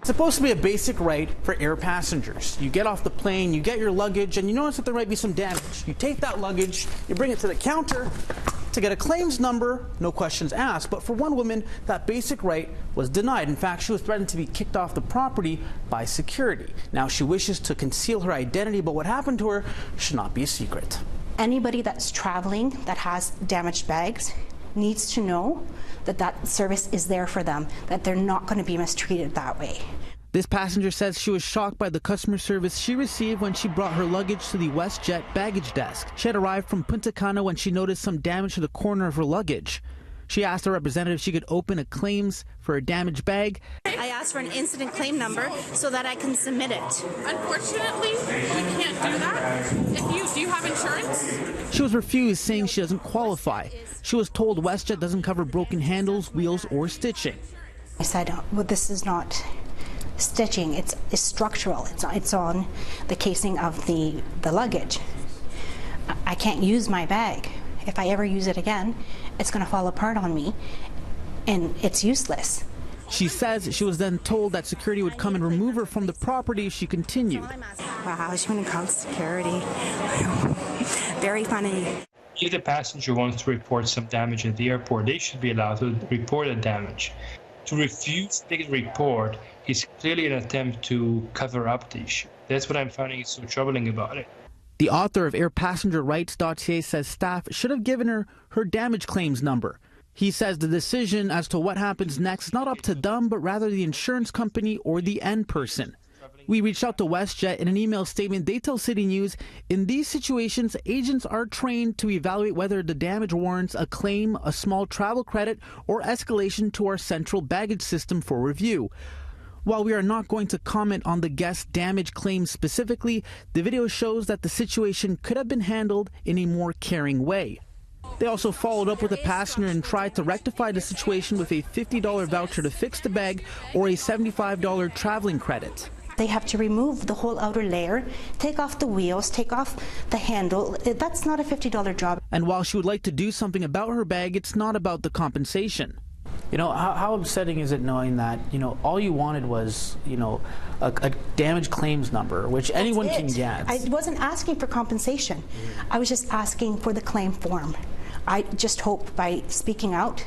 It's supposed to be a basic right for air passengers. You get off the plane, you get your luggage, and you notice that there might be some damage. You take that luggage, you bring it to the counter to get a claims number, no questions asked. But for one woman, that basic right was denied. In fact, she was threatened to be kicked off the property by security. Now she wishes to conceal her identity, but what happened to her should not be a secret. Anybody that's traveling that has damaged bags needs to know that that service is there for them, that they're not going to be mistreated that way. This passenger says she was shocked by the customer service she received when she brought her luggage to the WestJet baggage desk. She had arrived from Punta Cana when she noticed some damage to the corner of her luggage. She asked the representative if she could open a claims for a damaged bag. I asked for an incident claim number so that I can submit it. Unfortunately, we can't do that. Do you have insurance? She was refused, saying she doesn't qualify. She was told WestJet doesn't cover broken handles, wheels, or stitching. I said, well, this is not stitching, it's structural. It's on the casing of the luggage. I can't use my bag. If I ever use it again, it's going to fall apart on me, and it's useless. She says she was then told that security would come and remove her from the property if she continued. Wow, she went and called security. Very funny. If the passenger wants to report some damage at the airport, they should be allowed to report the damage. To refuse to take a report is clearly an attempt to cover up the issue. That's what I'm finding so troubling about it. The author of airpassengerrights.ca says staff should have given her her damage claims number. He says the decision as to what happens next is not up to them, but rather the insurance company or the end person. We reached out to WestJet. In an email statement, they tell City News, in these situations, agents are trained to evaluate whether the damage warrants a claim, a small travel credit, or escalation to our central baggage system for review. While we are not going to comment on the guest's damage claims specifically, the video shows that the situation could have been handled in a more caring way. They also followed up with a passenger and tried to rectify the situation with a $50 voucher to fix the bag or a $75 traveling credit. They have to remove the whole outer layer, take off the wheels, take off the handle. That's not a $50 job. And while she would like to do something about her bag, it's not about the compensation. You know, how upsetting is it knowing that, all you wanted was, a damage claims number, which anyone can get. I wasn't asking for compensation. I was just asking for the claim form. I just hope by speaking out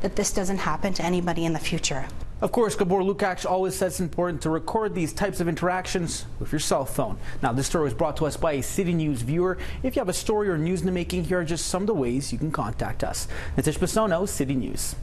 that this doesn't happen to anybody in the future. Of course, Gabor Lukács always says it's important to record these types of interactions with your cell phone. Now, this story was brought to us by a City News viewer. If you have a story or news in the making, here are just some of the ways you can contact us. Natish Basono, City News.